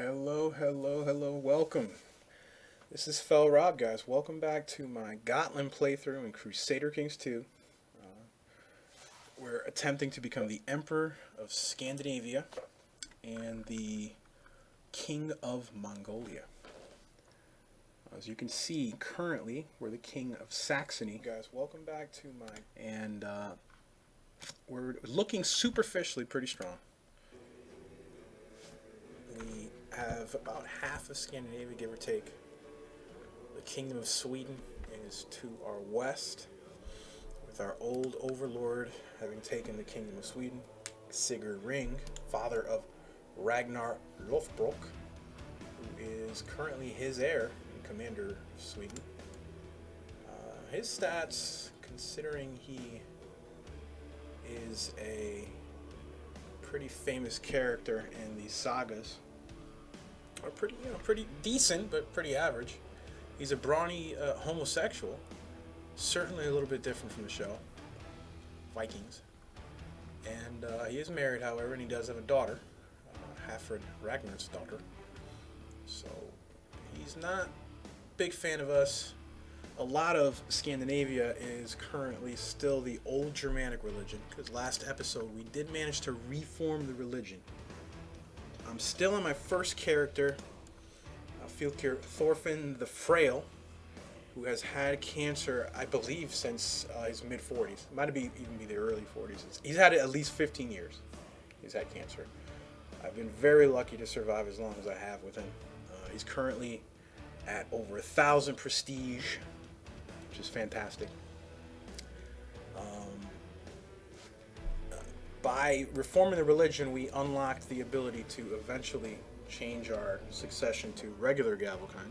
Hello, hello, hello, welcome. This is Fel Rob, guys. Welcome back to my Gotland playthrough in Crusader Kings 2. We're attempting to become the Emperor of Scandinavia and the King of Mongolia. As you can see, currently, we're the King of Saxony. Guys, welcome back to my... And we're looking superficially pretty strong. We have about half of Scandinavia, give or take. The Kingdom of Sweden is to our west, with our old overlord having taken the Kingdom of Sweden, Sigurd Ring, father of Ragnar Lothbrok, who is currently his heir and commander of Sweden. His stats, considering he is a pretty famous character in these sagas, are pretty decent, but pretty average. He's a brawny homosexual, certainly a little bit different from the show, Vikings. And he is married, however, and he does have a daughter, Hafred Ragnar's daughter. So he's not a big fan of us. A lot of Scandinavia is currently still the old Germanic religion, because last episode we did manage to reform the religion. I'm still on my first character, field character Thorfinn the Frail, who has had cancer, I believe, since his mid-40s. It might even be the early 40s. He's had it at least 15 years. He's had cancer. I've been very lucky to survive as long as I have with him. He's currently at over 1,000 prestige, which is fantastic. By reforming the religion, we unlocked the ability to eventually change our succession to regular Gavelkind.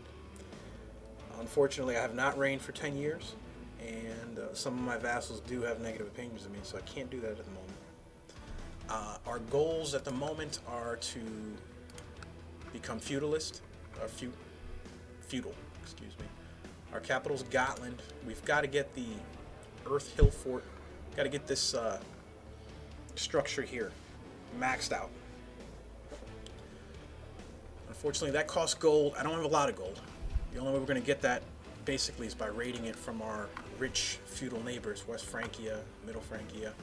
Unfortunately, I have not reigned for 10 years, and some of my vassals do have negative opinions of me, so I can't do that at the moment. Our goals at the moment are to become feudalist, or feudal, excuse me. Our capital's Gotland. We've got to get the Earth Hill Fort. Got to get this structure here maxed out. Unfortunately, that costs gold. I don't have a lot of gold. The only way we're going to get that basically is by raiding it from our rich feudal neighbors, West Francia, Middle Francia.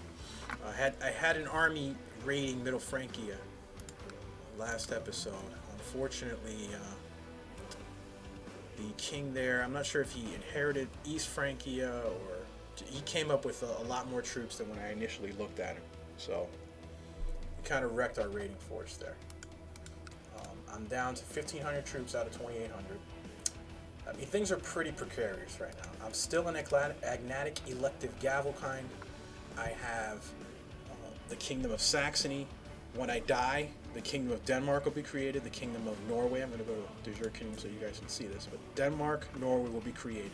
I had an army raiding Middle Francia last episode. Unfortunately, the king there, I'm not sure if he inherited East Francia or he came up with a lot more troops than when I initially looked at him. So we kind of wrecked our raiding force there. I'm down to 1,500 troops out of 2,800. I mean, things are pretty precarious right now. I'm still an agnatic elective Gavelkind. I have the Kingdom of Saxony. When I die, the Kingdom of Denmark will be created. The Kingdom of Norway. I'm going to go to De jure Kingdom so you guys can see this. But Denmark, Norway will be created.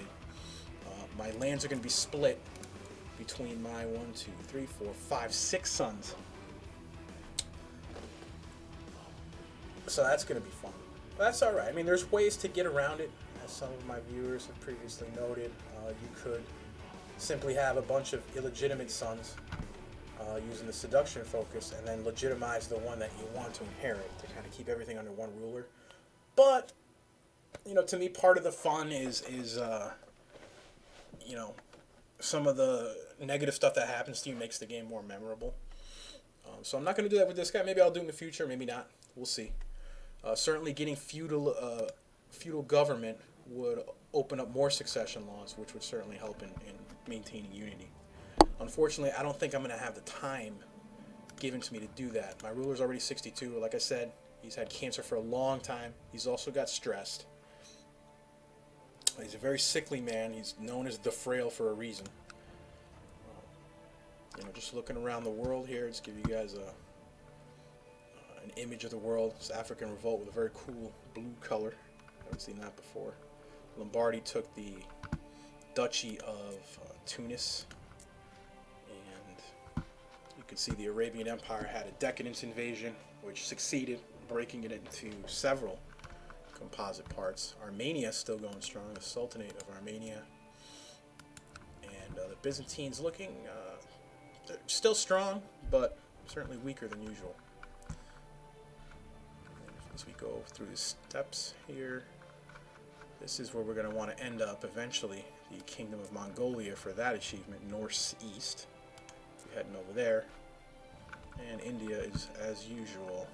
My lands are going to be split between my 6 sons. So that's going to be fun. But that's alright. I mean, there's ways to get around it. As some of my viewers have previously noted, you could simply have a bunch of illegitimate sons using the seduction focus and then legitimize the one that you want to inherit to kind of keep everything under one ruler. But, you know, to me, part of the fun is you know, some of the negative stuff that happens to you makes the game more memorable. So I'm not going to do that with this guy. Maybe I'll do it in the future, maybe not. We'll see. Certainly getting feudal government would open up more succession laws, which would certainly help in maintaining unity. Unfortunately, I don't think I'm going to have the time given to me to do that. My ruler's already 62. Like I said, he's had cancer for a long time. He's also got stressed. He's a very sickly man. He's known as the Frail for a reason. You know, just looking around the world here, just give you guys an image of the world. It's African revolt with a very cool blue color. Haven't seen that before. Lombardy took the Duchy of Tunis, and you can see the Arabian Empire had a decadence invasion, which succeeded, breaking it into several composite parts. Armenia still going strong, the Sultanate of Armenia, and the Byzantines looking they're still strong, but certainly weaker than usual. as we go through the steps here. This is where we're going to want to end up eventually, the Kingdom of Mongolia for that achievement, Norse East. We're heading over there. And India is, as usual,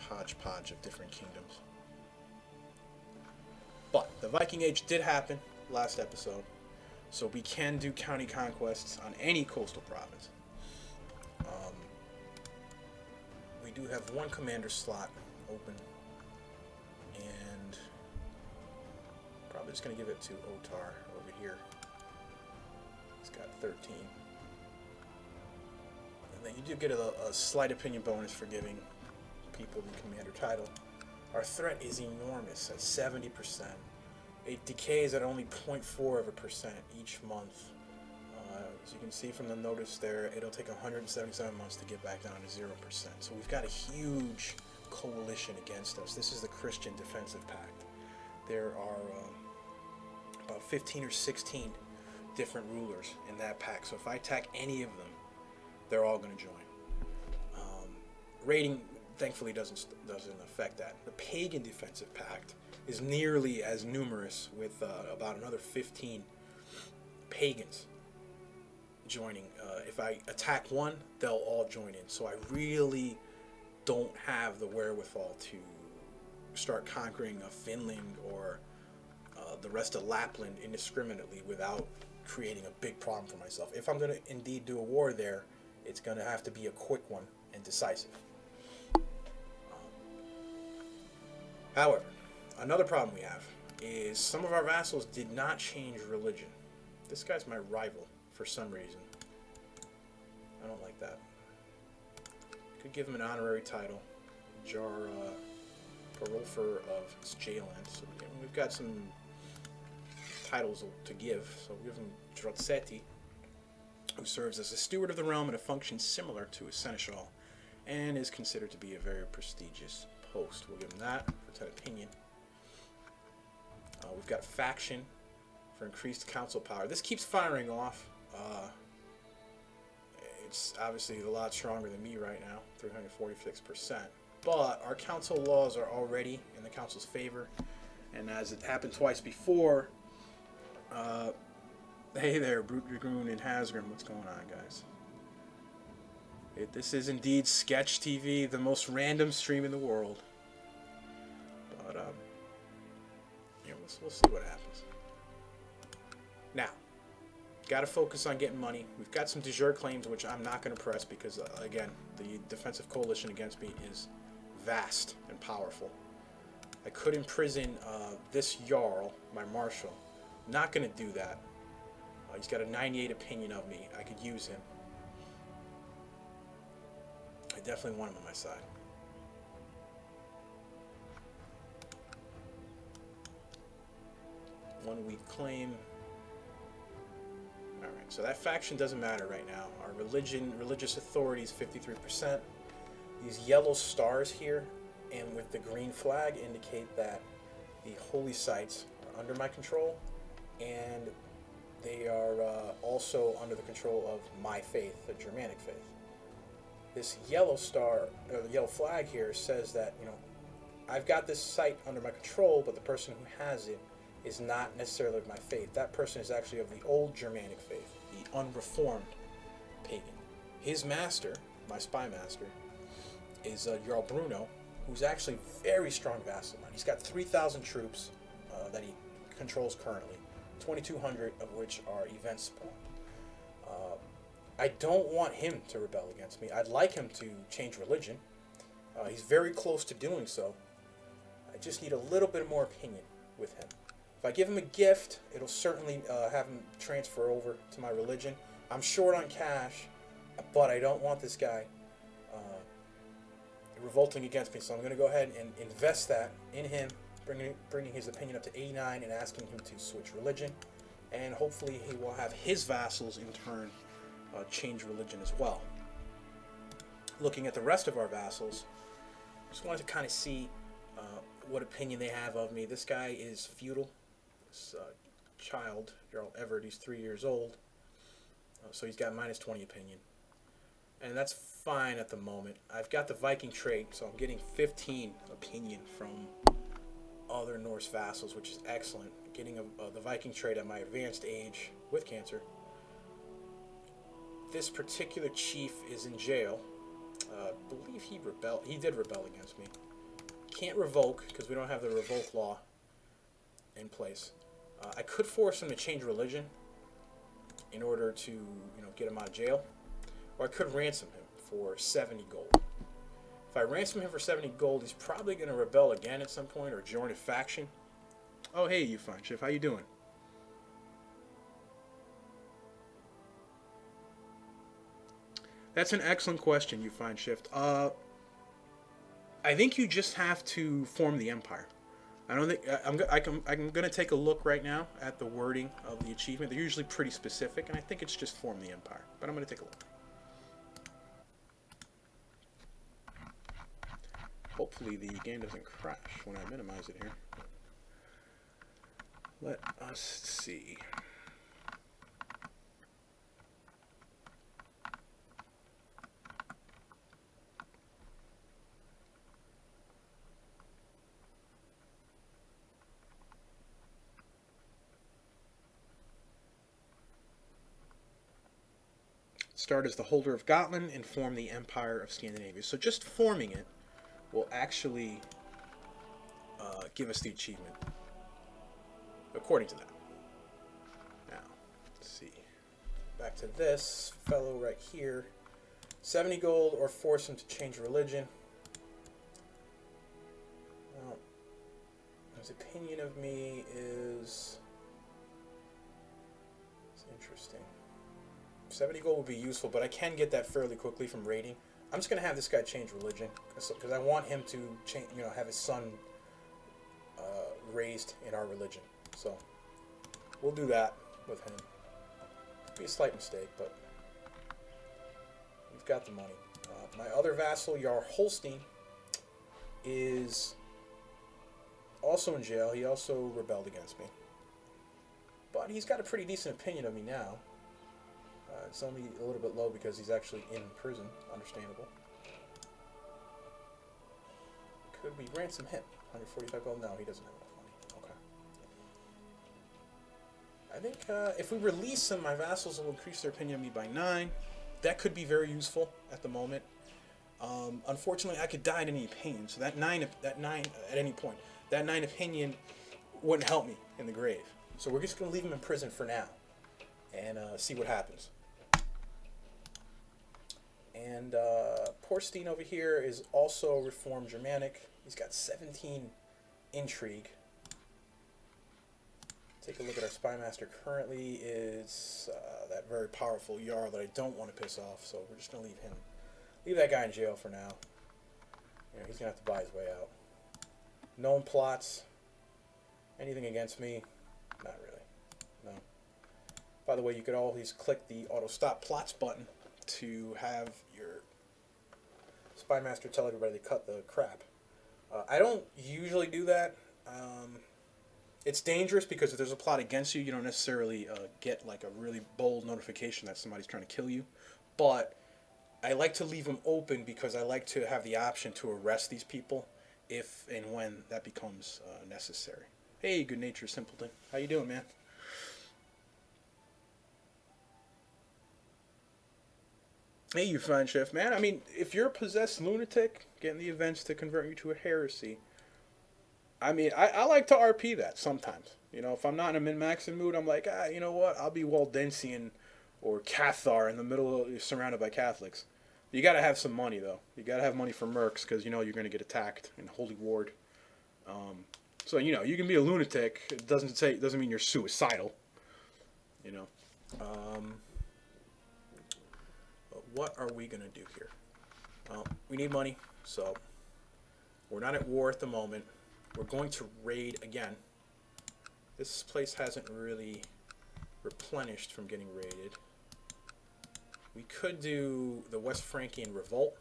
hodgepodge of different kingdoms. But the Viking Age did happen last episode, so we can do county conquests on any coastal province. We do have one commander slot open, and probably just going to give it to Otar over here. He's got 13. And then you do get a slight opinion bonus for giving people the commander title. Our threat is enormous at 70%. It decays at only 0.4% each month. As you can see from the notice there, it'll take 177 months to get back down to 0%. So we've got a huge coalition against us. This is the Christian Defensive Pact. There are about 15 or 16 different rulers in that pact. So if I attack any of them, they're all going to join. Raiding, thankfully, doesn't affect that. The Pagan Defensive Pact is nearly as numerous, with about another 15 pagans joining. If I attack one, they'll all join in. So I really don't have the wherewithal to start conquering Finland or the rest of Lapland indiscriminately without creating a big problem for myself. If I'm going to indeed do a war there, it's going to have to be a quick one and decisive. However, another problem we have is some of our vassals did not change religion. This guy's my rival for some reason. I don't like that. Could give him an honorary title, Jar Parolfer of Jalen. So we've got some titles to give. So we give him Drotseti, who serves as a steward of the realm in a function similar to a seneschal, and is considered to be a very prestigious post. We'll give him that for 10 opinion. We've got faction for increased council power. This keeps firing off. It's obviously a lot stronger than me right now, 346%. But our council laws are already in the council's favor, and as it happened twice before, hey there, Brute Dragoon and Hasgrim, what's going on, guys? This is indeed Sketch TV, the most random stream in the world. But we'll see what happens. Now, got to focus on getting money. We've got some de jure claims, which I'm not going to press because, again, the defensive coalition against me is vast and powerful. I could imprison this Jarl, my marshal. Not going to do that. He's got a 98 opinion of me. I could use him. I definitely want him on my side. One weak claim. Alright, so that faction doesn't matter right now. Our religious authority is 53%. These yellow stars here and with the green flag indicate that the holy sites are under my control, and they are also under the control of my faith, the Germanic faith. This yellow star, or the yellow flag here, says that, I've got this site under my control, but the person who has it is not necessarily of my faith. That person is actually of the old Germanic faith, the unreformed pagan. His master, my spy master, is Jarl Bruno, who's actually a very strong vassal. He's got 3,000 troops that he controls currently, 2,200 of which are event spawn. I don't want him to rebel against me. I'd like him to change religion. He's very close to doing so. I just need a little bit more opinion with him. If I give him a gift, it'll certainly have him transfer over to my religion. I'm short on cash, but I don't want this guy revolting against me, so I'm going to go ahead and invest that in him, bringing his opinion up to 89 and asking him to switch religion. And hopefully he will have his vassals in turn change religion as well. Looking at the rest of our vassals, just wanted to kind of see what opinion they have of me. This guy is feudal. This child, Jarl Everett, he's 3 years old, so he's got minus 20 opinion. And and that's fine at the moment. I've got the Viking trait, so I'm getting 15 opinion from other Norse vassals, which is excellent. Getting the Viking trait at my advanced age with cancer. This particular chief is in jail. I believe he rebelled. He did rebel against me. Can't revoke because we don't have the revoke law in place. I could force him to change religion in order to, get him out of jail, or I could ransom him for 70 gold. If I ransom him for 70 gold, he's probably going to rebel again at some point or join a faction. Oh, hey, you fine chief. How you doing? That's an excellent question, you fine shift. I think you just have to form the empire. I don't think I'm going to take a look right now at the wording of the achievement. They're usually pretty specific, and I think it's just form the empire. But I'm going to take a look. Hopefully the game doesn't crash when I minimize it here. Let us see. Start as the holder of Gotland and form the Empire of Scandinavia. So just forming it will actually give us the achievement, according to that. Now, let's see. Back to this fellow right here. 70 gold or force him to change religion. Well, his opinion of me is interesting. 70 gold would be useful, but I can get that fairly quickly from raiding. I'm just going to have this guy change religion because I want him to change, have his son raised in our religion. So we'll do that with him. Be a slight mistake, but we've got the money. My other vassal, Jarl Holstein, is also in jail. He also rebelled against me, but he's got a pretty decent opinion of me now. It's only a little bit low because he's actually in prison. Understandable. Could we ransom him? 145 gold? No, he doesn't have enough money. Okay. I think if we release him, my vassals will increase their opinion of me by 9. That could be very useful at the moment. Unfortunately, I could die at any pain. So that 9 at any point, that 9 opinion wouldn't help me in the grave. So we're just going to leave him in prison for now and see what happens. And Porstein over here is also Reformed Germanic. He's got 17 intrigue. Take a look at our Spymaster. Currently is that very powerful Jarl that I don't want to piss off, so we're just going to leave that guy in jail for now. He's going to have to buy his way out. Known plots. Anything against me? Not really. No. By the way, you could always click the auto stop plots button to have your Spymaster tell everybody to cut the crap. I don't usually do that. It's dangerous because if there's a plot against you, you don't necessarily get like a really bold notification that somebody's trying to kill you. But I like to leave them open because I like to have the option to arrest these people if and when that becomes necessary. Hey, good natured simpleton. How you doing, man? Hey, you fine chef, man. I mean, if you're a possessed lunatic, getting the events to convert you to a heresy, I mean, I like to RP that sometimes. If I'm not in a min-maxing mood, I'm like, you know what? I'll be Waldensian or Cathar in the middle of, surrounded by Catholics. You got to have some money, though. You got to have money for mercs because, you're going to get attacked in Holy Ward. So, you can be a lunatic. It doesn't mean you're suicidal. What are we going to do here? We need money, so we're not at war at the moment. We're going to raid again. This place hasn't really replenished from getting raided. We could do the West Frankian Revolt.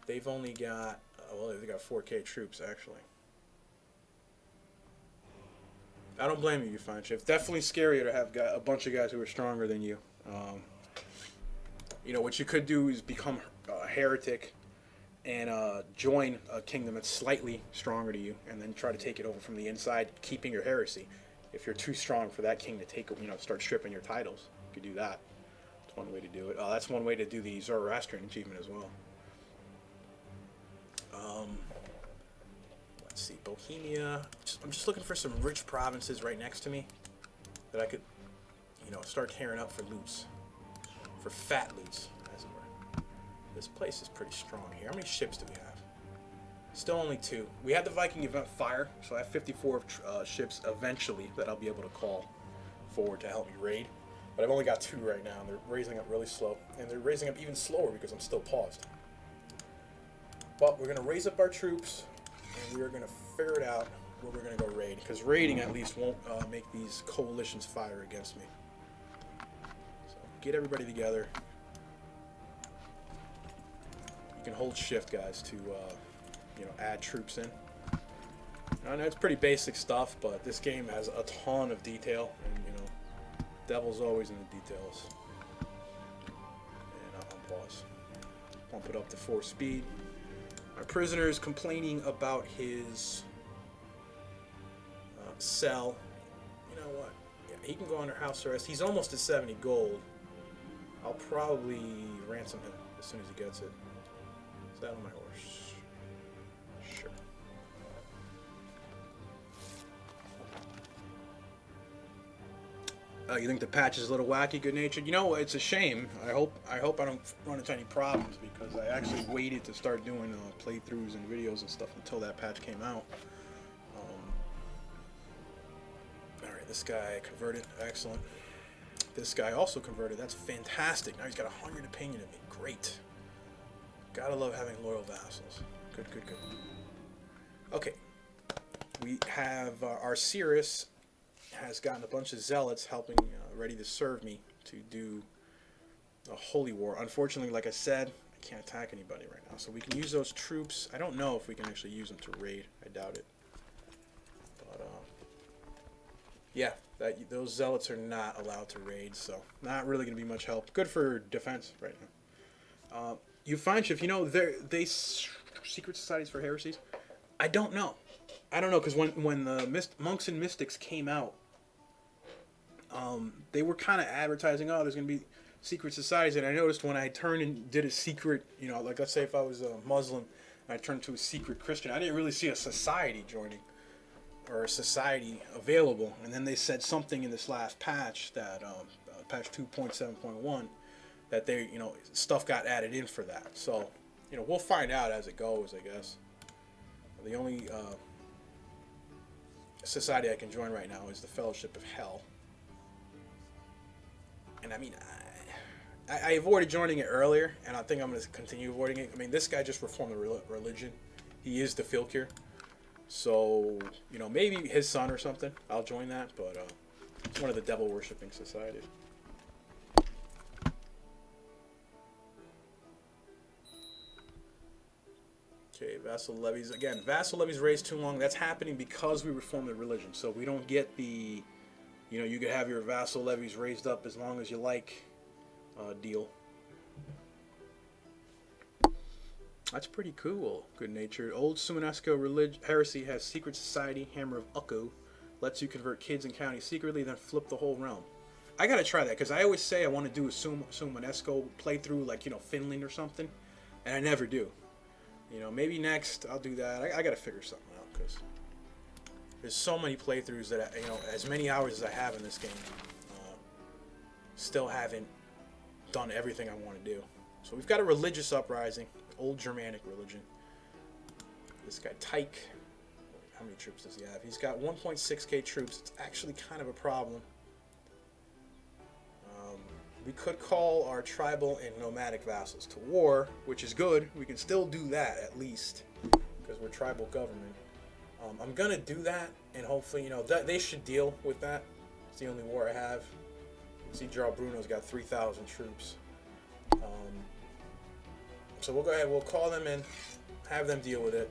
They've only got, they've got 4K troops, actually. I don't blame you, you fine chief. Definitely scarier to have a bunch of guys who are stronger than you. You know, what you could do is become a heretic and join a kingdom that's slightly stronger to you, and then try to take it over from the inside, keeping your heresy. If you're too strong for that king to take, you know, start stripping your titles, you could do that. That's one way to do it. That's one way to do the Zoroastrian achievement as well. Let's see, Bohemia. I'm just looking for some rich provinces right next to me that I could, you know, start tearing up for loots, for fat loots, as it were. This place is pretty strong here. How many ships do we have? Still only 2. We had the Viking event fire, so I have 54 ships eventually that I'll be able to call forward to help me raid. But I've only got 2 right now, and they're raising up really slow. And they're raising up even slower because I'm still paused. But we're going to raise up our troops, and we're going to figure it out where we're going to go raid. Because raiding at least won't make these coalitions fire against me. So get everybody together. You can hold shift, guys, to you know, add troops in. I know it's pretty basic stuff, but this game has a ton of detail, and you know, devil's always in the details. And I'll pause. Pump it up to 4 speed. Our prisoner is complaining about his cell. You know what? Yeah, he can go under house arrest. He's almost at 70 gold. I'll probably ransom him as soon as he gets it. Is that on my horse? Sure. You think the patch is a little wacky, good-natured? You know, it's a shame. I hope I don't run into any problems, because I actually waited to start doing playthroughs and videos and stuff until that patch came out. Alright, this guy converted. Excellent. This guy also converted. That's fantastic. Now he's got 100 opinion of me. Great. Gotta love having loyal vassals. Good, good, good. Okay. We have our Cirrus has gotten a bunch of zealots helping, ready to serve me to do a holy war. Unfortunately, like I said, I can't attack anybody right now. So we can use those troops. I don't know if we can actually use them to raid. I doubt it. But, yeah, those zealots are not allowed to raid, so not really going to be much help. Good for defense right now. You find shift, you know, they secret societies for heresies? I don't know. I don't know, because when the monks and mystics came out, they were kind of advertising, oh, there's going to be secret societies, and I noticed when I turned and did a secret, you know, like let's say if I was a Muslim and I turned to a secret Christian, I didn't really see a society joining or a society available, and then they said something in this last patch, that patch 2.7.1, that they, you know, stuff got added in for that. So, you know, we'll find out as it goes, I guess. The only society I can join right now is the Fellowship of Hell. And I mean, I avoided joining it earlier, and I think I'm going to continue avoiding it. I mean, this guy just reformed the religion. He is the Filkir. So, you know, maybe his son or something. I'll join that, but it's one of the devil-worshipping societies. Okay, vassal levies. Again, vassal levies raised too long. That's happening because we reformed the religion. So we don't get the, you know, you could have your vassal levies raised up as long as you like deal. That's pretty cool. Good-natured. Old Sumanesco heresy has secret society, Hammer of Ukko. Lets you convert kids and counties secretly, then flip the whole realm. I gotta try that, because I always say I want to do a Sumanesco playthrough, like, you know, Finland or something, and I never do. You know, maybe next I'll do that. I gotta figure something out, because there's so many playthroughs that, you know, as many hours as I have in this game, still haven't done everything I want to do. So we've got a religious uprising, old Germanic religion. This guy Tyke, how many troops does he have? He's got 1.6k troops. It's actually kind of a problem. We could call our tribal and nomadic vassals to war, which is good. We can still do that, at least, because we're tribal government. I'm going to do that, and hopefully, you know, they should deal with that. It's the only war I have. You see, Jarl Bruno's got 3,000 troops. So we'll go ahead, we'll call them in, have them deal with it.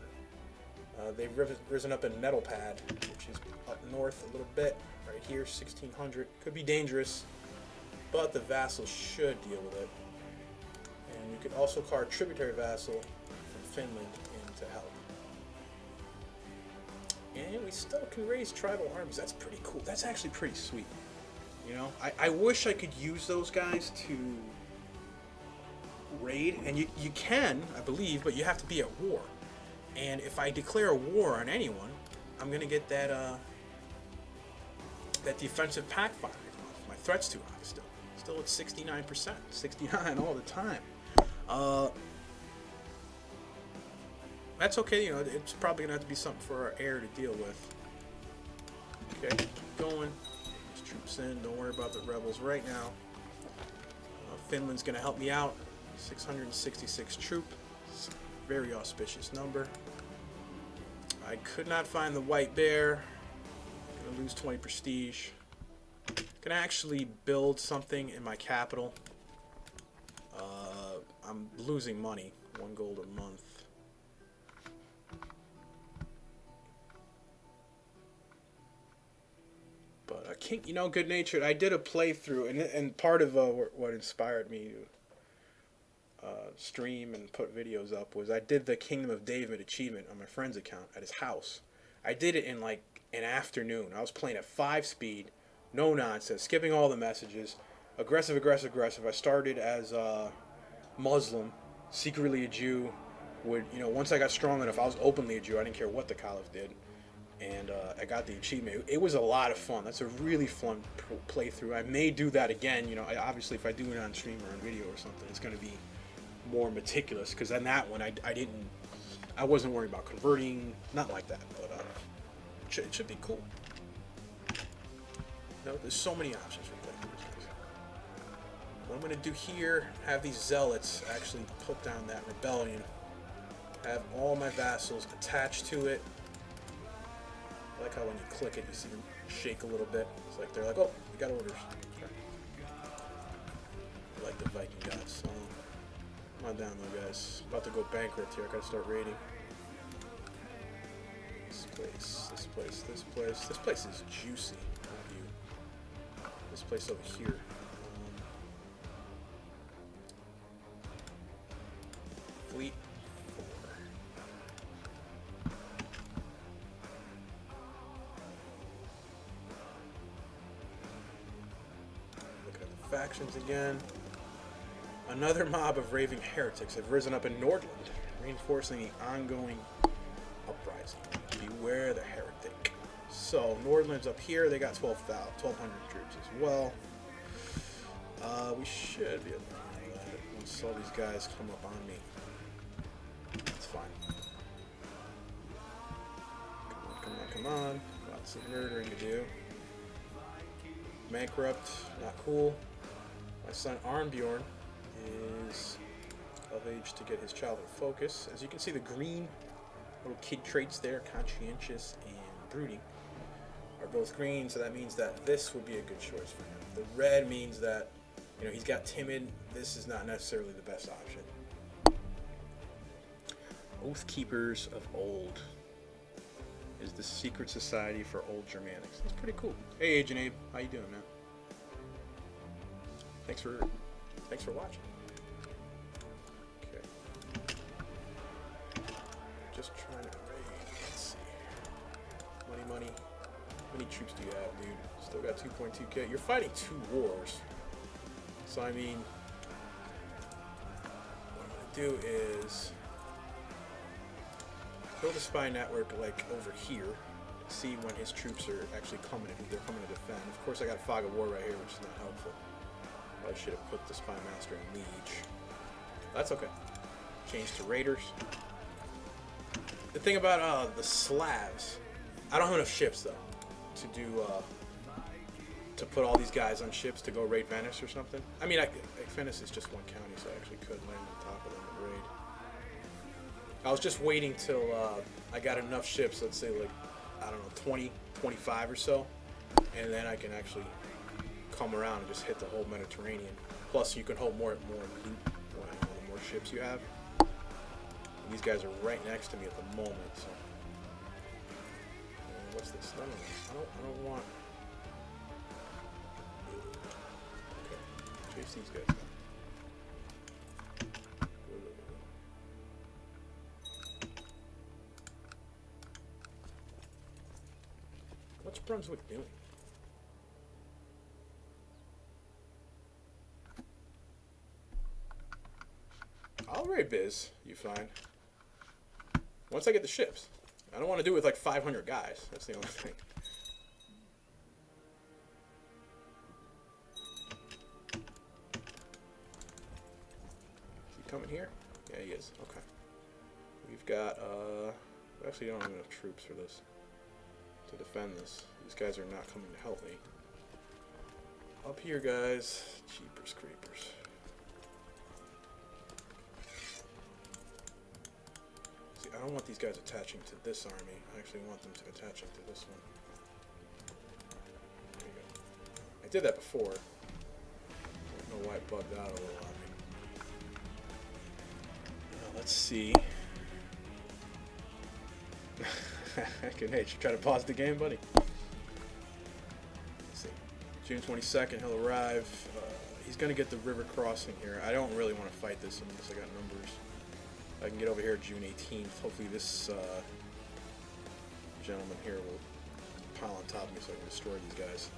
They've risen up in Metalpad, which is up north a little bit, right here, 1,600. Could be dangerous, but the vassals should deal with it. you could also call a tributary vassal from Finland in to help. And we still can raise tribal armies. That's pretty cool. That's actually pretty sweet. You know, I wish I could use those guys to raid, and you can, I believe, but you have to be at war. And if I declare a war on anyone, I'm gonna get that that defensive pack fire. My threat's too high still. Still at 69%, 69 all the time. That's okay. You know, it's probably gonna have to be something for our heir to deal with. Okay, keep going. There's troops in. Don't worry about the rebels right now. Finland's gonna help me out. 666 troop. Very auspicious number. I could not find the white bear. I'm gonna lose 20 prestige. Gonna actually build something in my capital. I'm losing money. 1 gold a month. But King, you know, good natured. I did a playthrough, and part of what inspired me to stream and put videos up was I did the Kingdom of David achievement on my friend's account at his house. I did it in like an afternoon. I was playing at 5 speed, no nonsense, skipping all the messages, aggressive, aggressive, aggressive. I started as Muslim, secretly a Jew. Would, you know, once I got strong enough, I was openly a Jew. I didn't care what the Caliph did, and I got the achievement. It was a lot of fun. That's a really fun playthrough. I may do that again. You know, obviously if I do it on stream or on video or something, it's going to be more meticulous, because on that one I wasn't worried about converting, not like that, but it should be cool. You know, there's so many options for playthroughs. What I'm going to do here, have these zealots actually put down that rebellion, have all my vassals attached to it. I like how when you click it, you see them shake a little bit. It's like they're like, oh, we got orders. Okay. I like the Viking gods. So come on down though, guys. About to go bankrupt here. I gotta start raiding. This place, this place, this place. This place is juicy. Not you. This place over here. Fleet 4. Look at the factions again. Another mob of raving heretics have risen up in Nordland, reinforcing the ongoing uprising. Beware the heretic. So, Nordland's up here. They got 1,200 troops as well. We should be able to handle that once all these guys come up on me. That's fine. Come on, come on, come on. Lots of murdering to do. Bankrupt. Not cool. My son Arnbjorn is of age to get his childhood focus. As you can see, the green little kid traits there, conscientious and brooding, are both green, so that means that this would be a good choice for him. The red means that, you know, he's got timid. This is not necessarily the best option. Oath Keepers of Old is the secret society for old Germanics. That's pretty cool. Hey, Agent Abe, how you doing, man? Thanks for watching. Okay. Just trying to raid. Let's see. Money. How many troops do you have, dude? Still got 2.2k. You're fighting 2 wars. So, I mean, what I'm going to do is build a spy network, like, over here. See when his troops are actually coming, if they're coming to defend. Of course, I got a fog of war right here, which is not helpful. I should have put the spy master in liege. That's okay. Change to raiders. The thing about the Slavs, I don't have enough ships though to do to put all these guys on ships to go raid Venice or something. I mean, Venice is just one county, so I actually could land on top of them and raid. I was just waiting till I got enough ships, let's say like, I don't know, 20, 25 or so, and then I can actually come around and just hit the whole Mediterranean. Plus, you can hold more loot the more ships you have. And these guys are right next to me at the moment. So, what's this? None of this. I don't want. Okay, chase these guys down. Brunswick doing? All right, Biz, you find. Once I get the ships. I don't want to do it with like 500 guys. That's the only thing. Is he coming here? Yeah, he is. Okay. We've got, we actually don't have enough troops for this. To defend this. These guys are not coming to help me. Up here, guys. Jeepers creepers. See, I don't want these guys attaching to this army. I actually want them to attach to this one. There you go. I did that before. I don't know why it bugged out a little on me. Now, let's see. Good nature. Try to pause the game, buddy. Let's see. June 22nd, he'll arrive. He's going to get the river crossing here. I don't really want to fight this unless I got numbers. I can get over here June 18th. Hopefully this gentleman here will pile on top of me so I can destroy these guys.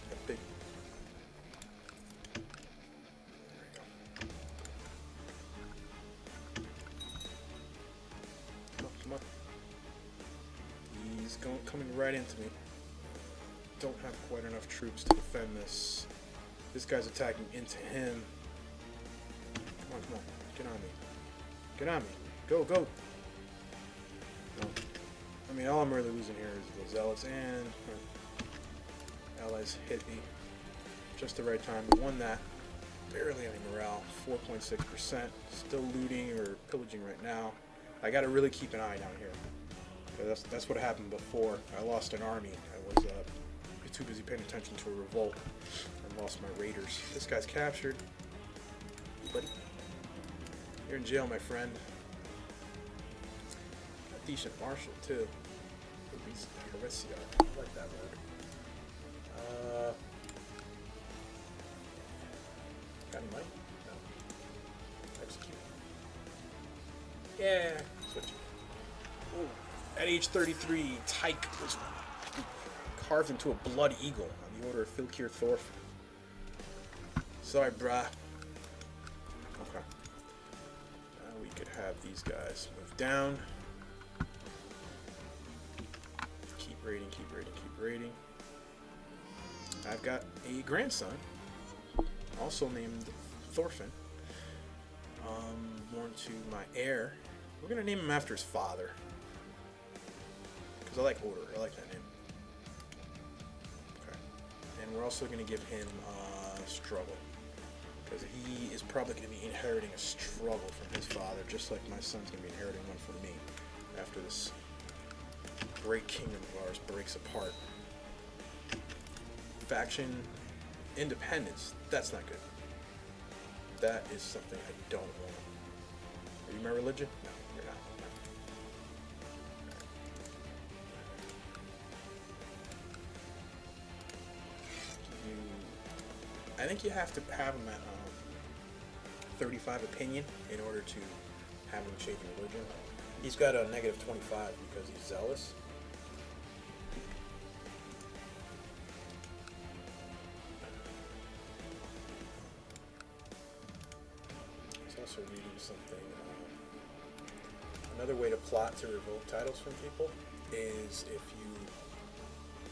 That big. There we go. Come on. He's coming right into me. Don't have quite enough troops to defend this. This guy's attacking into him. Come on. Get on me. Get on me. Go. No. I mean, all I'm really losing here is the zealots, and allies hit me just the right time. We won that. Barely any morale. 4.6%. Still looting or pillaging right now. I got to really keep an eye down here. That's what happened before. I lost an army. I was too busy paying attention to a revolt and lost my raiders. This guy's captured. Buddy. You're in jail, my friend. A decent marshal, too. Heresia. I like that word. Got any money? No. Execute. Yeah. Switch. Ooh. At age 33, Tyke was carved into a blood eagle on the order of Filkir Thorf. Sorry, brah. Okay. Now we could have these guys move down. Keep raiding. I've got a grandson, also named Thorfinn, born to my heir. We're going to name him after his father, because I like order. I like that name. Okay. And we're also going to give him struggle, because he is probably going to be inheriting a struggle from his father, just like my son's going to be inheriting one from me after this great kingdom of ours breaks apart. Faction independence, that's not good. That is something I don't want. Are you my religion? No, you're not. I think you have to have him at 35 opinion in order to have him change religion. He's got a negative 25 because he's zealous. He's also reading something. Another way to plot to revoke titles from people is if you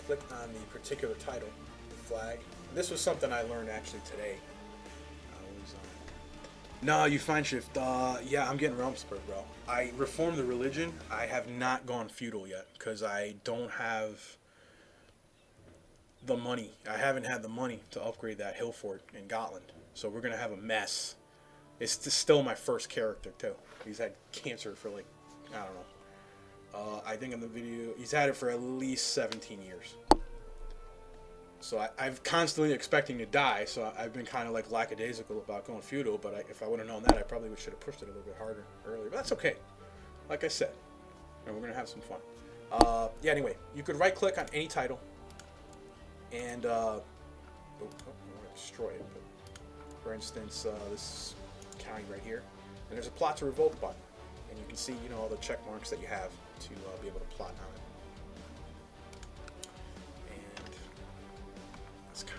click on the particular title, the flag. And this was something I learned actually today. No, you find shift. Yeah, I'm getting Realmspur, bro. I reformed the religion. I have not gone feudal yet because I don't have the money. I haven't had the money to upgrade that hill fort in Gotland. So we're gonna have a mess. It's still my first character too. He's had cancer for like, I don't know. I think in the video he's had it for at least 17 years. So I'm constantly expecting to die, so I've been kind of like lackadaisical about going feudal, but if I would have known that, I probably should have pushed it a little bit harder earlier. But that's okay. Like I said, we're going to have some fun. Yeah, anyway, you could right-click on any title, and I'm going to destroy it. But for instance, this county right here, and there's a plot to revoke button, and you can see, all the check marks that you have. to be able to plot on it.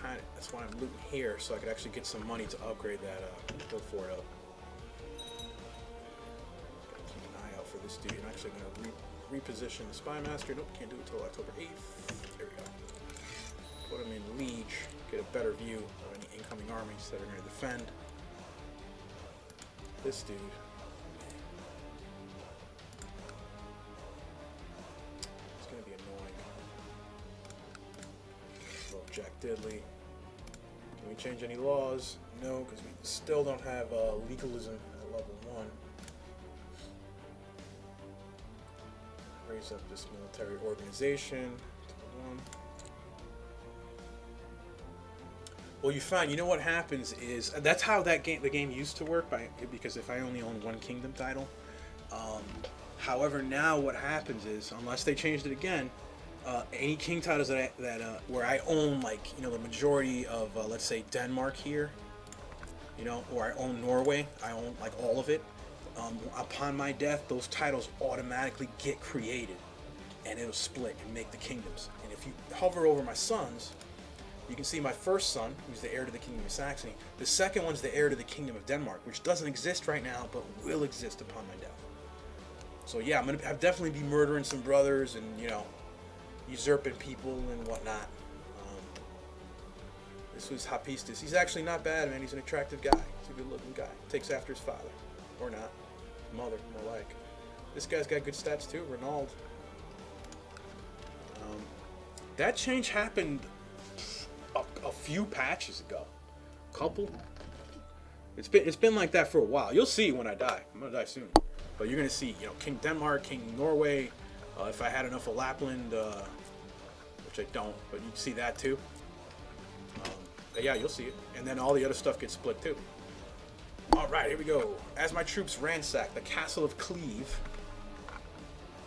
And that's why I'm looting here, so I could actually get some money to upgrade that hill fort up. Gotta keep an eye out for this dude. I'm actually gonna reposition the Spy Master. Nope, can't do it until October 8th. There we go. Put him in Liege, get a better view of any incoming armies that are going to defend. This dude. It's going to be annoying. Well, Jack Diddley. Can we change any laws? No, because we still don't have legalism at level 1. Raise up this military organization to 1. Well, you find, you know what happens is, that's how the game used to work, because if I only own one kingdom title. However, now what happens is, unless they changed it again, any king titles where I own, like, you know, the majority of, let's say, Denmark here, you know, or I own Norway, I own, like, all of it. Upon my death, those titles automatically get created, and it'll split and make the kingdoms. And if you hover over my sons, you can see my first son, who's the heir to the Kingdom of Saxony. The second one's the heir to the Kingdom of Denmark, which doesn't exist right now, but will exist upon my death. So yeah, I'll definitely be murdering some brothers and, you know, usurping people and whatnot. This was Hapistus. He's actually not bad, man. He's an attractive guy. He's a good-looking guy. Takes after his father. Or not. His mother, more like. This guy's got good stats, too. Renaud. That change happened a few patches ago. Couple. It's been like that for a while. You'll see when I die. I'm gonna die soon. But you're gonna see, you know, King Denmark, King Norway. If I had enough of Lapland, which I don't, but you'd see that too. But yeah, you'll see it. And then all the other stuff gets split too. All right, here we go. As my troops ransacked the castle of Cleve,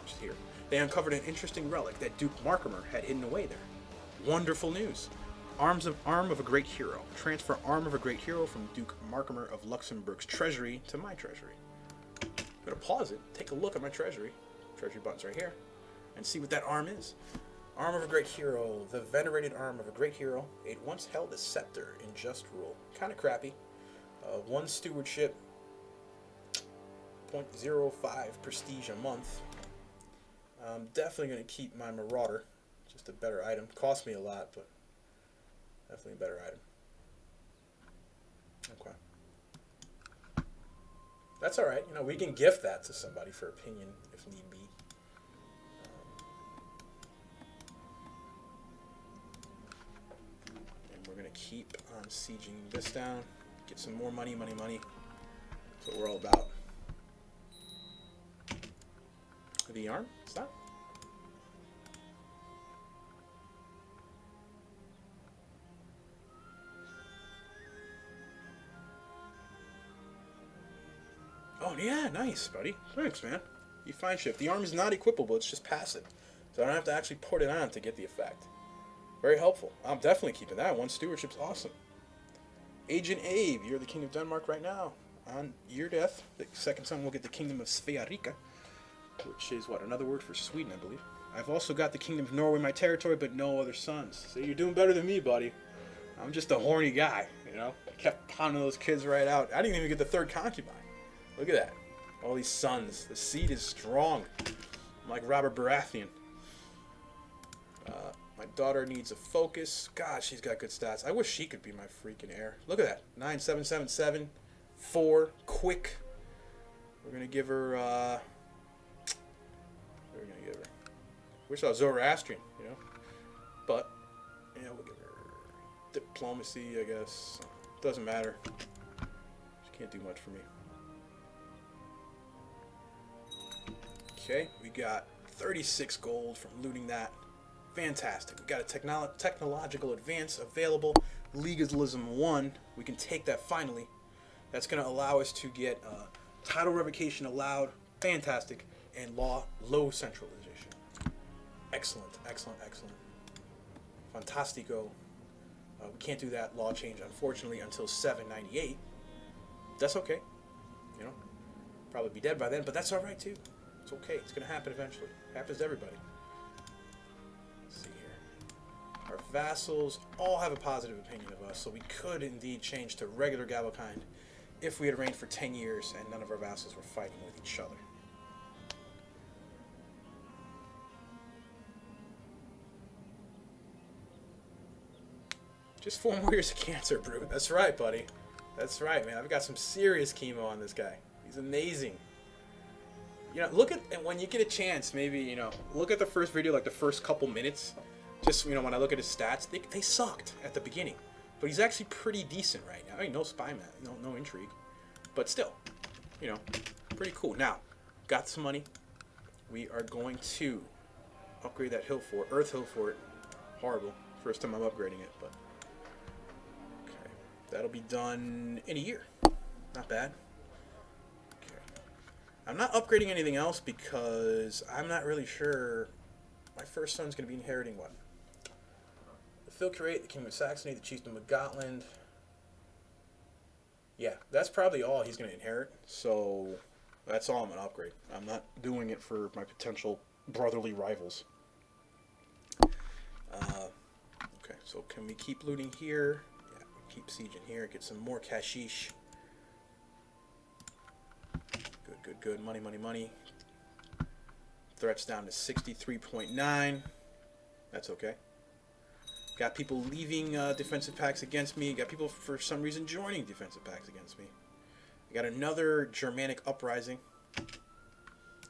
which is here, they uncovered an interesting relic that Duke Markimer had hidden away there. Wonderful news. Arm of a great hero. Transfer arm of a great hero from Duke Markimer of Luxembourg's treasury to my treasury. I'm going to pause it, take a look at my treasury. Treasury button's right here. And see what that arm is. Arm of a great hero. The venerated arm of a great hero. It once held a scepter in just rule. Kind of crappy. 1 stewardship. 0.05 prestige a month. I'm definitely going to keep my Marauder. Just a better item. Cost me a lot, but definitely a better item. Okay. That's alright. You know, we can gift that to somebody for opinion if need be. And we're going to keep on sieging this down. Get some more money, money, money. That's what we're all about. The arm? Stop. Oh, yeah, nice, buddy. Thanks, man. You fine shift. The arm is not equipable, it's just passive. So I don't have to actually put it on to get the effect. Very helpful. I'm definitely keeping that. 1 stewardship's awesome. Agent Abe, you're the king of Denmark right now. On your death, the second son will get the kingdom of Svearika, which is, what, another word for Sweden, I believe. I've also got the kingdom of Norway in my territory, but no other sons. So you're doing better than me, buddy. I'm just a horny guy, you know? I kept pounding those kids right out. I didn't even get the 3rd concubine. Look at that. All these sons. The seed is strong. I'm like Robert Baratheon. My daughter needs a focus. God, she's got good stats. I wish she could be my freaking heir. Look at that. 9777. 4. Quick. We're going to give her... we're going to give her... Wish I was Zoroastrian, you know? But, yeah, we'll give her... Diplomacy, I guess. Doesn't matter. She can't do much for me. Okay, we got 36 gold from looting that. Fantastic. We got a technological advance available. Legalism 1. We can take that finally. That's going to allow us to get title revocation allowed. Fantastic. And law low centralization. Excellent, excellent, excellent. Fantastico. We can't do that law change, unfortunately, until 798. That's okay. You know, probably be dead by then, but that's all right, too. It's okay. It's going to happen eventually. It happens to everybody. Let's see here. Our vassals all have a positive opinion of us, so we could indeed change to regular Gallokind if we had reigned for 10 years and none of our vassals were fighting with each other. Just 4 more years of cancer, Brute. That's right, buddy. That's right, man. I've got some serious chemo on this guy. He's amazing. You know, look at, and when you get a chance, maybe, you know, look at the first video, like the first couple minutes. Just, you know, when I look at his stats, they sucked at the beginning. But he's actually pretty decent right now. I mean, no spy man, no intrigue. But still, you know, pretty cool. Now, got some money. We are going to upgrade that hill fort, Earth Hill Fort. Horrible. First time I'm upgrading it, but okay. That'll be done in a year. Not bad. Okay. I'm not upgrading anything else because I'm not really sure my first son's going to be inheriting what? The Filcurate, the King of Saxony, the Chieftain of Gotland. Yeah, that's probably all he's going to inherit. So that's all I'm going to upgrade. I'm not doing it for my potential brotherly rivals. Okay, so can we keep looting here? Yeah, keep sieging here. Get some more cashish. Good. Money. Threats down to 63.9. That's okay. Got people leaving defensive pacts against me. Got people, for some reason, joining defensive pacts against me. I got another Germanic uprising.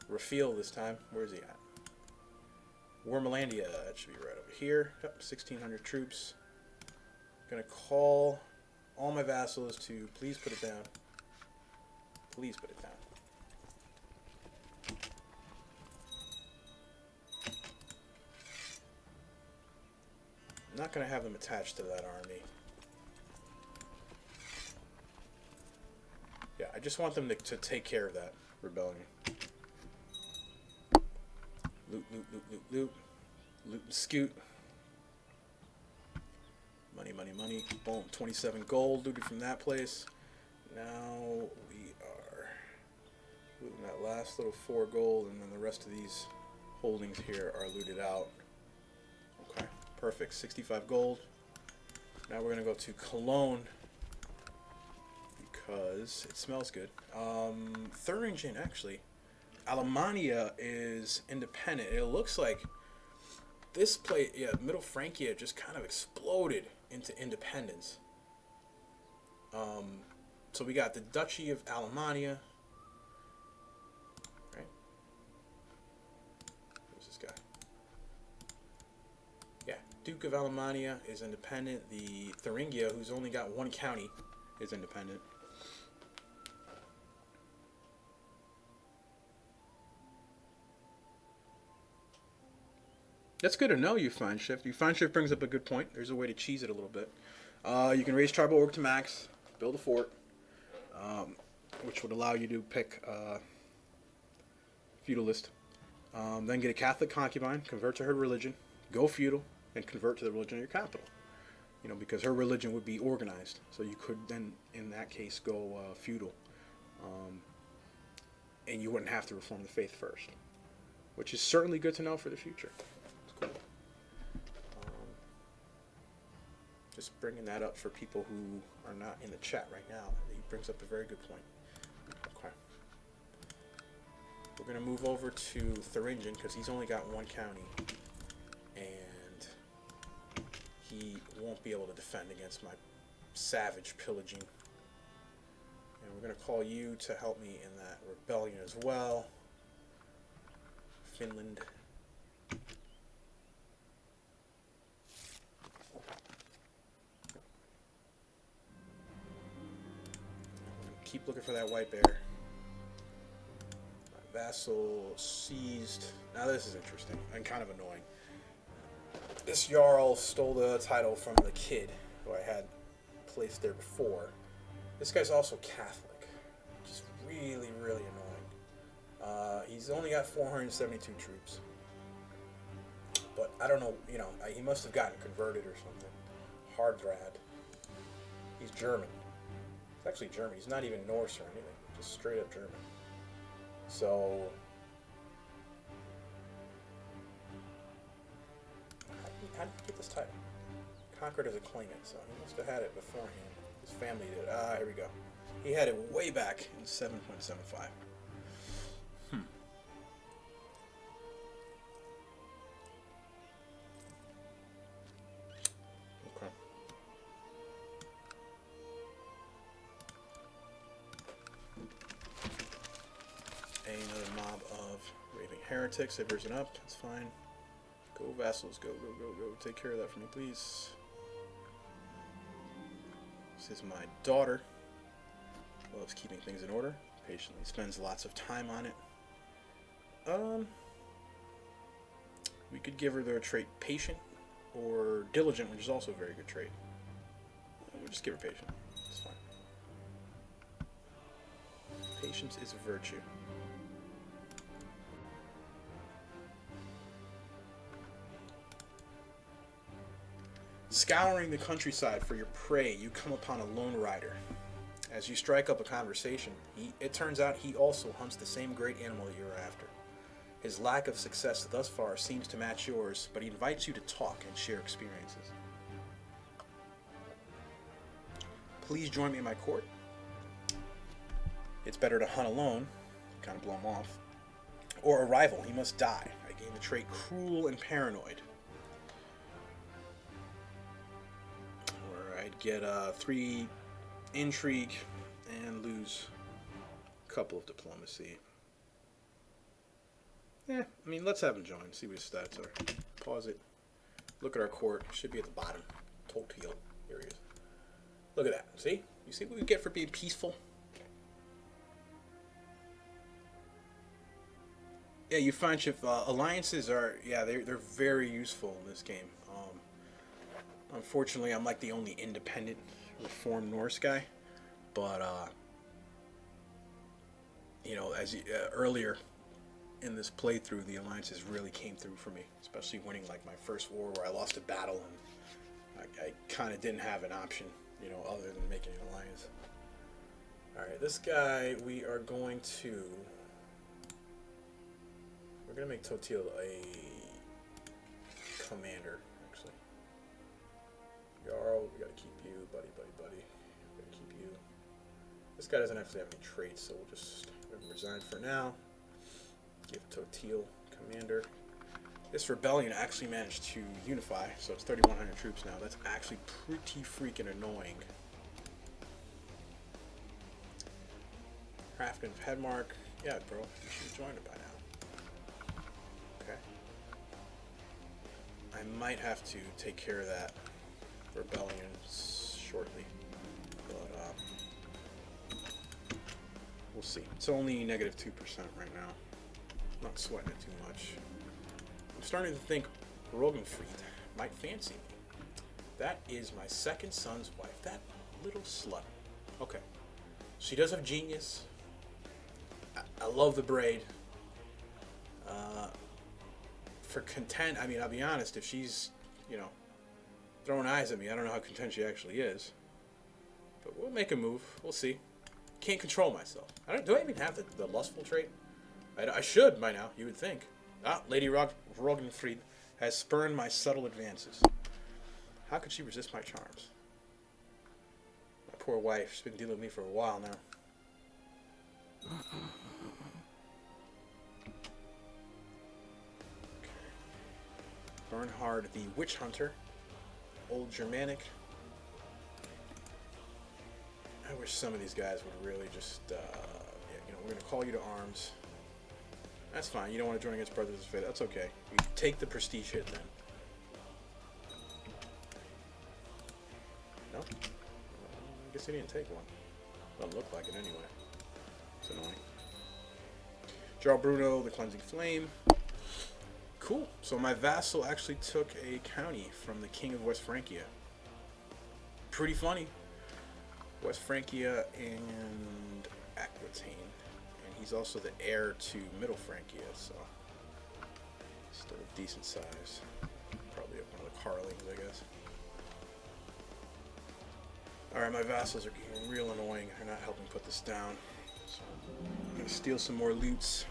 Raphael this time. Where is he at? Wormelandia. That should be right over here. Yep, 1,600 troops. Gonna call all my vassals to please put it down. Please put it down. I'm not going to have them attached to that army. Yeah, I just want them to take care of that rebellion. Loot. Loot and scoot. Money. Boom, 27 gold looted from that place. Now we are looting that last little 4 gold, and then the rest of these holdings here are looted out. Okay. Perfect, 65 gold. Now we're going to go to Cologne because it smells good. Thuringen, actually. Alemannia is independent. It looks like this place, yeah, Middle Francia just kind of exploded into independence. So we got the Duchy of Alemannia. Right? Who's this guy? Yeah, Duke of Alemannia is independent. The Thuringia, who's only got 1 county, is independent. That's good to know, you find shift. You find shift brings up a good point. There's a way to cheese it a little bit. You can raise tribal org to max, build a fort, which would allow you to pick feudalist. Then get a Catholic concubine, convert to her religion, go feudal, and convert to the religion of your capital. You know, because her religion would be organized, so you could then, in that case, go feudal, and you wouldn't have to reform the faith first, which is certainly good to know for the future. It's cool. Just bringing that up for people who are not in the chat right now. He brings up a very good point. Okay. We're going to move over to Thuringen because he's only got 1 county. And he won't be able to defend against my savage pillaging. And we're going to call you to help me in that rebellion as well. Finland. Keep looking for that white bear. My vassal seized. Now this is interesting and kind of annoying. This Jarl stole the title from the kid who I had placed there before. This guy's also Catholic, which is really, really annoying. He's only got 472 troops. But I don't know, you know, he must have gotten converted or something. Hardrad. He's German. It's actually German. He's not even Norse or anything. Just straight up German. So, how did he get this title? Conquered as a claimant, so he must have had it beforehand. His family did. Ah, here we go. He had it way back in 7.75. Okay. Another mob of raving heretics. They've risen up. That's fine. Go, vassals. Go, go, go, go. Take care of that for me, please. This is my daughter. Loves keeping things in order. Patiently spends lots of time on it. We could give her the trait patient or diligent, which is also a very good trait. We'll just give her patient. It's fine. Patience is a virtue. Scouring the countryside for your prey, you come upon a lone rider. As you strike up a conversation, it turns out he also hunts the same great animal that you're after. His lack of success thus far seems to match yours, but he invites you to talk and share experiences. Please join me in my court. It's better to hunt alone, kind of blow him off, or a rival. He must die. I gain the trait cruel and paranoid. Or I'd get 3 intrigue and lose a couple of diplomacy. I mean, let's have him join, see what his stats are. Pause it. Look at our court. It should be at the bottom. Total. Here he is. Look at that. See? You see what we get for being peaceful? Yeah, you find alliances are, yeah, they're very useful in this game. Unfortunately, I'm like the only independent Reformed Norse guy, but you know, as earlier in this playthrough, the alliances really came through for me, especially winning like my first war where I lost a battle and I kind of didn't have an option, you know, other than making an alliance. All right, this guy we're going to make Totil a commander. Jarl, we gotta keep you, buddy. We gotta keep you. This guy doesn't actually have any traits, so we'll just let him resign for now. Give Totil commander. This rebellion actually managed to unify, so it's 3,100 troops now. That's actually pretty freaking annoying. Crafton of Headmark. Yeah, bro, you should have joined it by now. Okay. I might have to take care of that rebellion shortly, but we'll see. It's only negative 2% right now. Not sweating it too much. I'm starting to think Rogenfried might fancy me. That is my second son's wife. That little slut. Okay. She does have genius. I love the braid. For content, I mean, I'll be honest, if she's, you know, throwing eyes at me, I don't know how content she actually is. But we'll make a move. We'll see. Can't control myself. Do I even have the lustful trait? I should by now, you would think. Lady Rogenfried has spurned my subtle advances. How could she resist my charms? My poor wife, she's been dealing with me for a while now. Bernhard the Witch Hunter. Old Germanic. I wish some of these guys would really just, yeah, you know, we're going to call you to arms. That's fine. You don't want to join against Brothers of Faith. That's okay. You take the prestige hit then. No? I guess he didn't take one. Doesn't look like it anyway. It's annoying. Jarl Bruno, the Cleansing Flame. Cool. So my vassal actually took a county from the King of West Francia. Pretty funny. West Francia and Aquitaine. And he's also the heir to Middle Francia, so still a decent size. Probably one of the Carlings, I guess. Alright, my vassals are getting real annoying. They're not helping put this down. So I'm going to steal some more loots.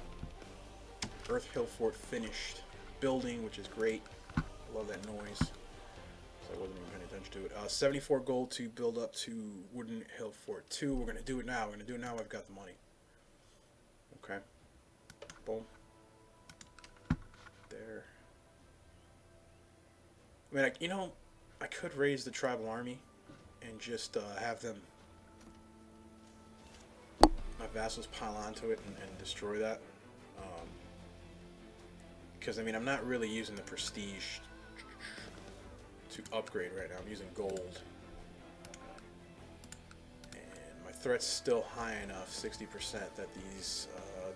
Earth Hill Fort finished. Building, which is great. I love that noise. So I wasn't even paying attention to it. 74 gold to build up to Wooden Hill Fort 2. We're going to do it now. We're going to do it now. I've got the money. Okay. Boom. There. I mean, you know, I could raise the tribal army and just have them, my vassals, pile onto it and destroy that. Because, I mean, I'm not really using the prestige to upgrade right now. I'm using gold. And my threat's still high enough, 60%, that these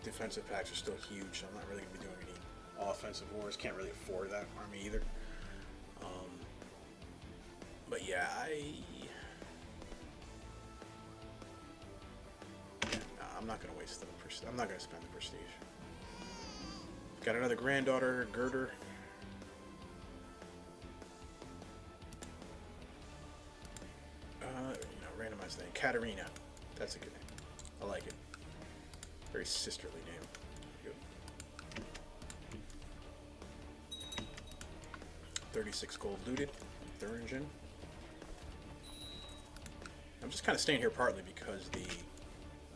defensive packs are still huge. So I'm not really going to be doing any offensive wars. Can't really afford that army either. But yeah, I'm not going to waste the prestige. I'm not going to spend the prestige. Got another granddaughter, Girder. Randomized name, Katarina. That's a good name. I like it. Very sisterly name. Good. 36 gold looted. Thuringen. I'm just kind of staying here partly because the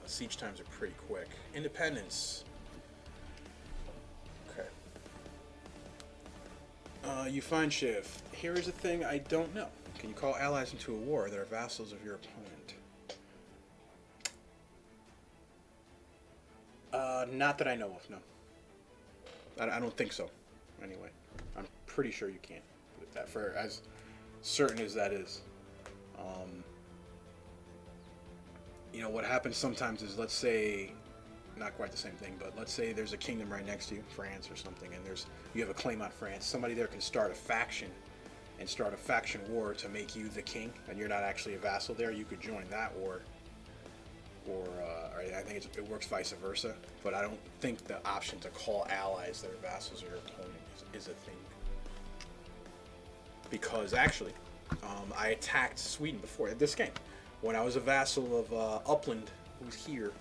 siege times are pretty quick. Independence. Okay. You find Shiv. Here is a thing I don't know. Can you call allies into a war that are vassals of your opponent? Not that I know of, no. I don't think so, anyway. I'm pretty sure you can't. That for as certain as that is. You know, what happens sometimes is, let's say, not quite the same thing, but let's say there's a kingdom right next to you, France or something, and you have a claim on France. Somebody there can start a faction and start a faction war to make you the king, and you're not actually a vassal there. You could join that war, or I think it works vice versa. But I don't think the option to call allies that are vassals of your opponent is a thing. Because actually, I attacked Sweden before this game. When I was a vassal of Upland, who's here,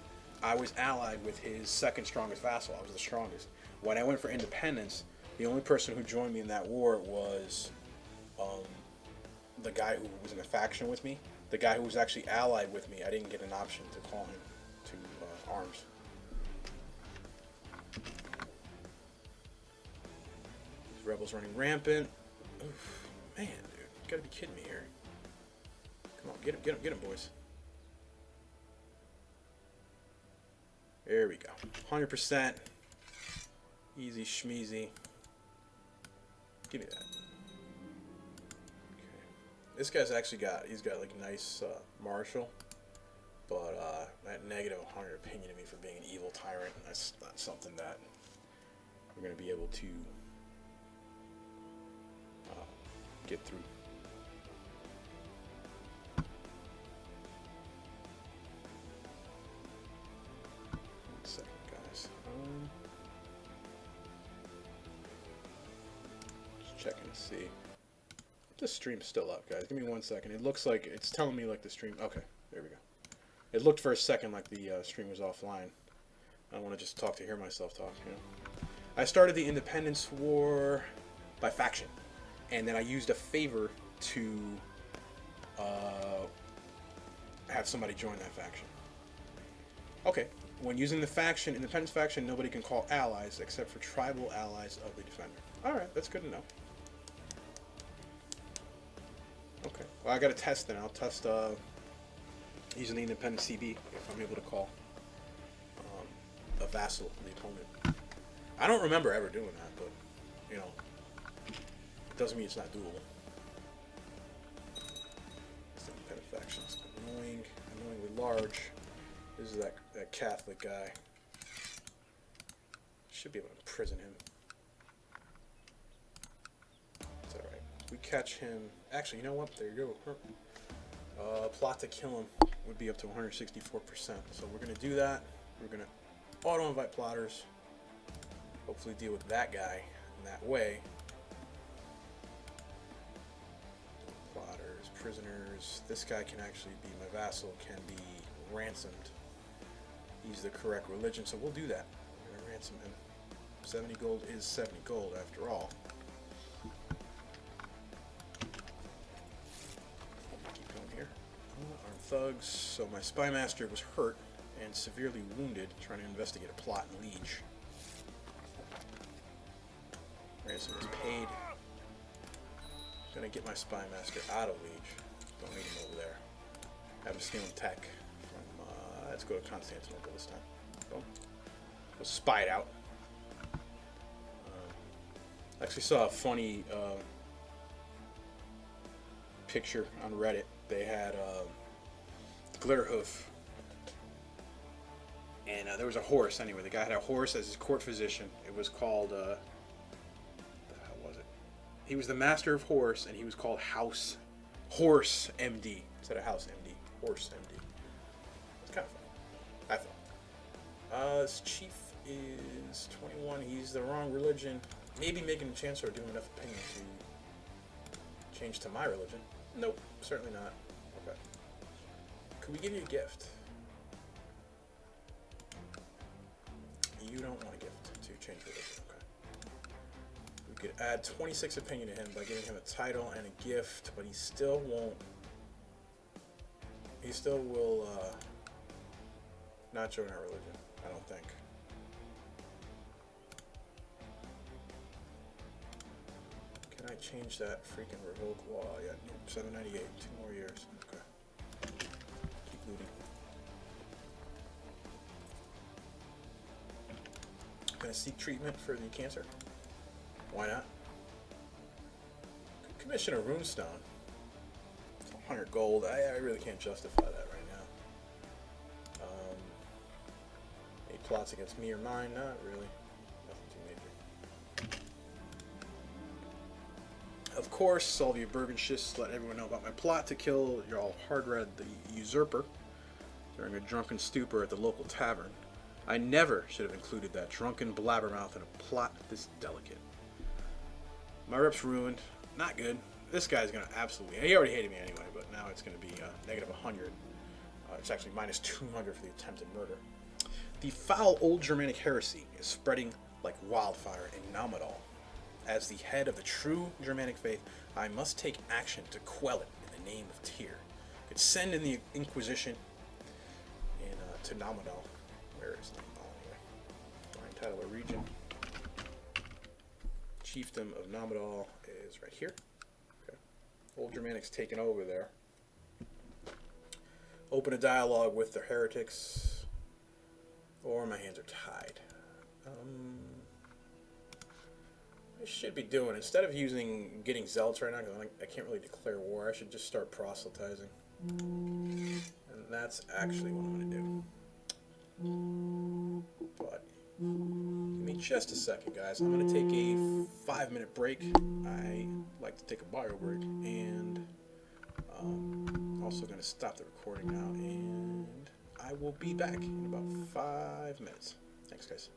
I was allied with his second strongest vassal. I was the strongest. When I went for independence, the only person who joined me in that war was the guy who was in a faction with me. The guy who was actually allied with me, I didn't get an option to call him to arms. These rebels running rampant. Oof, man, dude, you gotta be kidding me here. Come on, get him, boys. There we go. 100%. Easy schmeezy. Give me that. Okay. This guy's actually he's got like nice martial, but that negative 100 opinion of me for being an evil tyrant, that's not something that we're going to be able to get through. Checking to see. The stream's still up, guys. Give me 1 second. It looks like it's telling me like the stream. Okay, there we go. It looked for a second like the stream was offline. I want to just talk to hear myself talk. You know, I started the Independence War by faction, and then I used a favor to have somebody join that faction. Okay. When using the faction, Independence faction, nobody can call allies except for tribal allies of the defender. Alright, that's good to know. Okay. Well, I got to test then. I'll test using the Independent CB if I'm able to call a vassal of the opponent. I don't remember ever doing that, but, you know, it doesn't mean it's not doable. This Independent faction's annoyingly large. This is that Catholic guy. Should be able to imprison him. It's alright. We catch him. Actually, you know what? There you go. Plot to kill him would be up to 164%. So we're going to do that. We're going to auto-invite plotters. Hopefully deal with that guy in that way. Plotters, prisoners. This guy can actually be my vassal, can be ransomed. He's the correct religion, so we'll do that. We're going to ransom him. 70 gold is 70 gold after all. thugs, so my spy master was hurt and severely wounded trying to investigate a plot in Liege. Ransom was paid. Gonna get my spy master out of Liege. Don't need him over there. Have him stealing tech from, let's go to Constantinople this time. Boom. Go spy it out. Actually saw a funny picture on Reddit. They had Glitterhoof, and there was a horse. Anyway, the guy had a horse as his court physician. It was called what the hell was it? He was the master of horse, and he was called Horse MD instead of House MD. Horse MD. It's kind of fun, I thought. This chief is 21. He's the wrong religion. Maybe making a chance or doing enough opinion to change to my religion. Nope, certainly not. Okay. Could we give you a gift? You don't want a gift to change religion. Okay. We could add 26 opinion to him by giving him a title and a gift, but he still won't. He still will not join our religion, I don't think. Can I change that freaking revoke law? Yeah, 798, 2 more years. Okay. Keep looting. Gonna seek treatment for the cancer? Why not? Could commission a runestone. It's 100 gold. I really can't justify that right now. Any plots against me or mine? Not really. Nothing too major. Of course, all of you Bergenschists let everyone know about my plot to kill Jarl Hardred the Usurper during a drunken stupor at the local tavern. I never should have included that drunken blabbermouth in a plot this delicate. My rep's ruined. Not good. This guy's gonna absolutely... He already hated me anyway, but now it's gonna be negative 100. It's actually minus 200 for the attempted murder. The foul old Germanic heresy is spreading like wildfire in Namadal. As the head of the true Germanic faith, I must take action to quell it in the name of Tyr. Could send in the Inquisition to Namadal. Where is Namadal anyway? Find title of region. Chiefdom of Namadal is right here. Okay. Old Germanic's taken over there. Open a dialogue with the heretics, or my hands are tied. I should be doing, instead of getting zealots right now, because I can't really declare war, I should just start proselytizing. And that's actually what I'm going to do. But, give me just a second, guys. I'm going to take a 5-minute break. I like to take a bio break. And also going to stop the recording now. And I will be back in about 5 minutes. Thanks, guys.